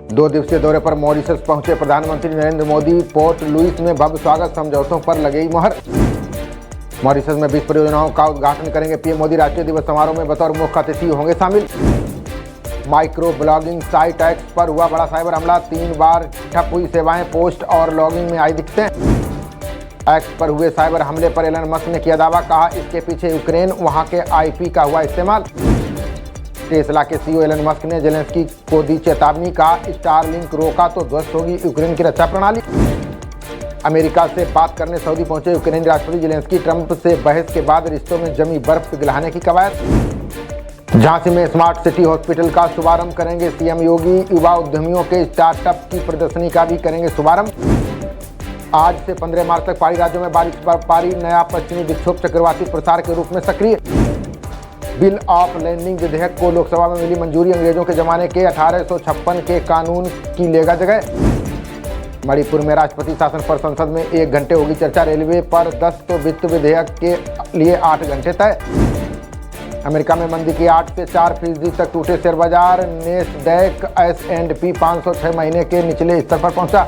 दो दिवसीय दौरे पर मॉरिशस पहुंचे प्रधानमंत्री नरेंद्र मोदी। पोर्ट लुइस में भव्य स्वागत समझौतों पर लगेगी मुहर। मॉरिशस में 20 परियोजनाओं का उद्घाटन करेंगे पीएम मोदी। राष्ट्रीय दिवस समारोह में बतौर मुख्य अतिथि होंगे शामिल। माइक्रो ब्लॉगिंग साइट एक्स पर हुआ बड़ा साइबर हमला। 3 बार ठप हुई सेवाएं, पोस्ट और लॉगिंग में आई दिक्कतें। एक्स पर हुए साइबर हमले पर एलन मस्क ने किया दावा, कहा इसके पीछे यूक्रेन, वहां के आईपी का हुआ इस्तेमाल। टेस्ला के सीईओ एलन मस्क ने जेलेंस्की को दी चेतावनी, कहा स्टारलिंक रोका तो ध्वस्त होगी यूक्रेन की रक्षा प्रणाली। अमेरिका से बात करने सऊदी पहुंचे यूक्रेनी राष्ट्रपति जेलेंस्की। ट्रंप से बहस के बाद रिश्तों में जमी बर्फ पिघलाने की कवायद। झांसी में स्मार्ट सिटी हॉस्पिटल का शुभारंभ करेंगे सीएम योगी। युवा उद्यमियों के स्टार्टअप की प्रदर्शनी का भी करेंगे शुभारंभ। आज से 15 मार्च तक पहाड़ी राज्यों में बारिश बर्फबारी। नया पश्चिमी विक्षोभ चक्रवाती प्रसार के रूप में सक्रिय। बिल ऑफ लैंडिंग विधेयक को लोकसभा में मिली मंजूरी। अंग्रेजों के जमाने के 1856 के कानून की लेगा जगह। मणिपुर में राष्ट्रपति शासन पर संसद में 1 घंटे होगी चर्चा। रेलवे पर 10 तो वित्त विधेयक के लिए 8 घंटे तय। अमेरिका में मंदी की 8 से 4% तक टूटे शेयर बाजार। नेस्डैक S&P 500 6 महीने के निचले स्तर पर पहुंचा।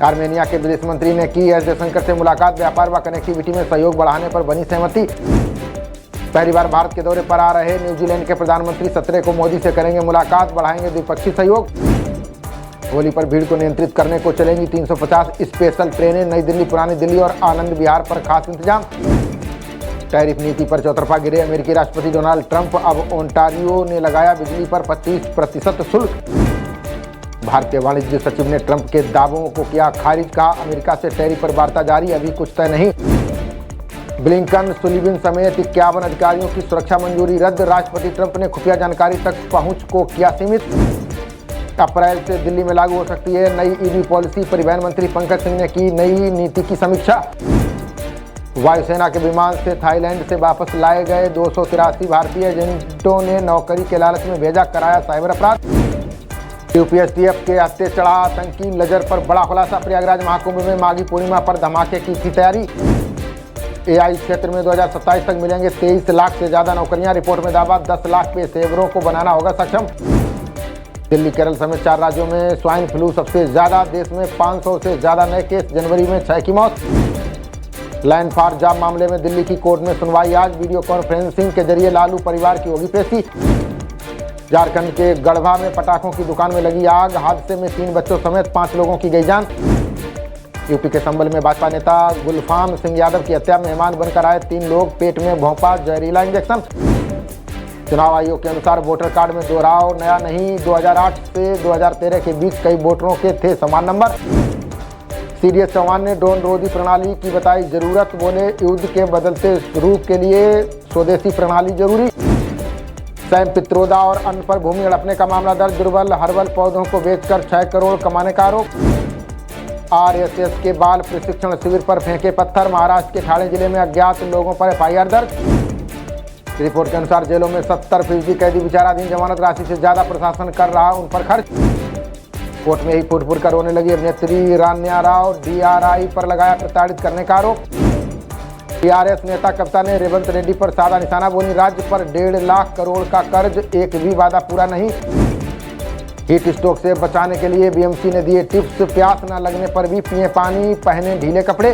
आर्मेनिया के विदेश मंत्री ने की एस जयशंकर से मुलाकात। व्यापार व कनेक्टिविटी में सहयोग बढ़ाने पर बनी सहमति। पहली बार भारत के दौरे पर आ रहे न्यूजीलैंड के प्रधानमंत्री 17 को मोदी से करेंगे मुलाकात, बढ़ाएंगे द्विपक्षीय सहयोग। होली पर भीड़ को नियंत्रित करने को चलेंगी 350 स्पेशल ट्रेनें। नई दिल्ली, पुरानी दिल्ली और आनंद विहार पर खास इंतजाम। टैरिफ नीति पर चौतरफा गिरे अमेरिकी राष्ट्रपति डोनाल्ड ट्रंप। अब ओंटारियो ने लगाया बिजली पर 25% शुल्क। भारतीय वाणिज्य सचिव ने ट्रंप के दावों को किया खारिज, कहा अमेरिका से टैरिफ पर वार्ता जारी, अभी कुछ तय नहीं। ब्लिंकन, सुलिवन समेत 51 अधिकारियों की सुरक्षा मंजूरी रद्द। राष्ट्रपति ट्रंप ने खुफिया जानकारी तक पहुंच को किया सीमित। अप्रैल से दिल्ली में लागू हो सकती है नई ईवी पॉलिसी। परिवहन मंत्री पंकज सिंह ने की नई नीति की समीक्षा। वायुसेना के विमान से थाईलैंड से वापस लाए गए 283 भारतीय एजेंटों ने नौकरी के लालच में भेजा, कराया साइबर अपराध। यूपीएसटीएफ के हत्थे चढ़ा आतंकी नजर पर बड़ा खुलासा। प्रयागराज महाकुंभ में माघी पूर्णिमा पर धमाके की थी तैयारी। एआई क्षेत्र में 2027 तक मिलेंगे 23 लाख से ज्यादा नौकरियां। रिपोर्ट में दावा 10 लाख पेशेवरों को बनाना होगा सक्षम। दिल्ली, केरल समेत 4 राज्यों में स्वाइन फ्लू सबसे ज्यादा। देश में 500 से ज्यादा नए केस। जनवरी में 6 की मौत। लैंड फॉर जॉब मामले में दिल्ली की कोर्ट में सुनवाई आज। वीडियो कॉन्फ्रेंसिंग के जरिए लालू परिवार की होगी पेशी। झारखंड के गढ़वा में पटाखों की दुकान में लगी आग। हादसे में 3 बच्चों समेत 5 लोगों की गई जान। यूपी के संभल में भाजपा नेता गुलफाम सिंह यादव की हत्या। मेहमान बनकर आए 3 लोग, पेट में भोंपा जहरीला इंजेक्शन। चुनाव आयोग के अनुसार वोटर कार्ड में दोहराव नया नहीं। 2008 से 2013 के बीच कई वोटरों के थे समान नंबर। सीडीएस चौहान ने ड्रोन रोधी प्रणाली की बताई जरूरत। बोले युद्ध के बदलते रूप के लिए स्वदेशी प्रणाली जरूरी। सैम पित्रोदा और अन्य पर भूमि हड़पने का मामला दर्ज। दुर्बल हर्बल पौधों को बेचकर 6 करोड़ कमाने का आरोप। आरएसएस के बाल प्रशिक्षण शिविर पर फेंके पत्थर। महाराष्ट्र के ठाणे जिले में अज्ञात लोगों पर एफआईआर दर्ज। रिपोर्ट के अनुसार जेलों में 70% कैदी विचाराधीन। जमानत राशि से ज्यादा प्रशासन कर रहा उन पर खर्च। कोर्ट में ही फुट कर रोने लगी अभिनेत्री रान्या राव। डीआरआई पर लगाया प्रताड़ित करने का आरोप। टीआरएस नेता कविता ने रेवंत रेड्डी पर साधा निशाना। बोली राज्य पर 1.5 लाख करोड़ का कर्ज, एक भी वादा पूरा नहीं। हीट स्ट्रोक से बचाने के लिए बीएमसी ने दिए टिप्स। प्यास न लगने पर भी पिए पानी, पहने ढीले कपड़े।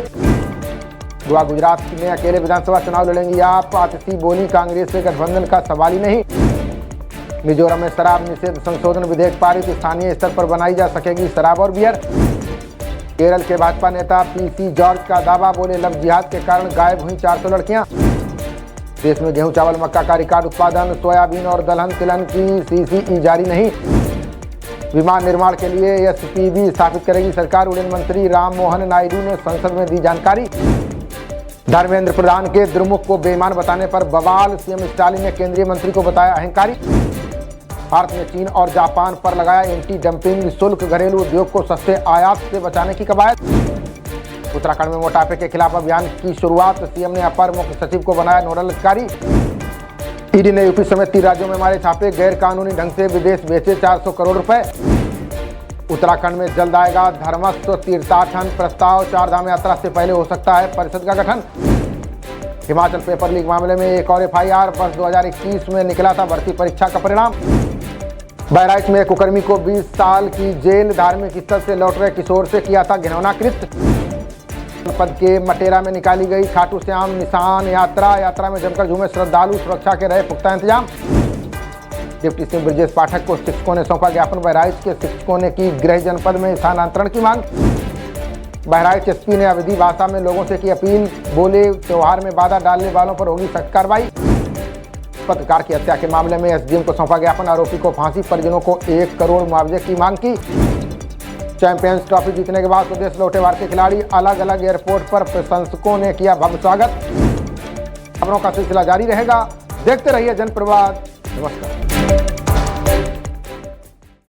गोवा, गुजरात में अकेले विधानसभा चुनाव लड़ेंगी आप। आतिशी बोली कांग्रेस से गठबंधन का सवाल ही नहीं। मिजोरम में शराब निषेध संशोधन विधेयक पारित। स्थानीय स्तर पर बनाई जा सकेगी शराब और बियर। केरल के भाजपा नेता पीसी जॉर्ज का दावा। बोले लव जिहाद के कारण गायब हुई 400 लड़कियां। देश में गेहूं, चावल, मक्का का रिकॉर्ड उत्पादन। सोयाबीन और दलहन तिलहन की सीसीई जारी नहीं। विमान निर्माण के लिए एसपीवी स्थापित करेगी सरकार। उड़ान मंत्री राम मोहन नायडू ने संसद में दी जानकारी। धर्मेंद्र प्रधान के द्रमुक को बेईमान बताने पर बवाल। सीएम स्टालिन ने केंद्रीय मंत्री को बताया अहंकारी। भारत ने चीन और जापान पर लगाया एंटी डंपिंग शुल्क। घरेलू उद्योग को सस्ते आयात से बचाने की कवायद। उत्तराखंड में मोटापे के खिलाफ अभियान की शुरुआत। सीएम ने अपर मुख्य सचिव को बनाया नोडल अधिकारी। ईडी ने यूपी समेत 3 राज्यों में मारे छापे। गैर कानूनी ढंग से विदेश बेचे 400 करोड़ रुपए। उत्तराखंड में जल्द आएगा धर्मस्व तीर्थाटन प्रस्ताव। 4 धाम यात्रा से पहले हो सकता है परिषद का गठन। हिमाचल पेपर लीक मामले में एक और FIR, वर्ष 2021 में निकला था भर्ती परीक्षा का परिणाम। बहराइच में कुकर्मी को 20 साल की जेल, धार्मिक स्थल से लौट रहे किशोर से किया था घिनौना कृत्य। जनपद के मटेरा में निकाली गई खाटू श्याम निशान यात्रा में जमकर झूमे श्रद्धालु, सुरक्षा के रहे पुख्ता इंतजाम। डिप्टी सीएम ब्रजेश पाठक को शिक्षकों ने सौंपा ज्ञापन, बहराइच के शिक्षकों ने की गृह जनपद में स्थानांतरण की मांग। बहराइच एसपी ने अवधी भाषा में लोगों से की अपील, बोले त्योहार में बाधा डालने वालों पर होगी सख्त कार्रवाई। पत्रकार की हत्या के मामले में एसडीएम को सौंपा ज्ञापन, आरोपी को फांसी, परिजनों को 1 करोड़ मुआवजे की मांग की। चैंपियंस ट्रॉफी जीतने के बाद स्वदेश लौटे भारतीय खिलाड़ी, अलग अलग एयरपोर्ट पर प्रशंसकों ने किया भव्य स्वागत। खबरों का सिलसिला जारी रहेगा, देखते रहिए जनप्रवाद। नमस्कार।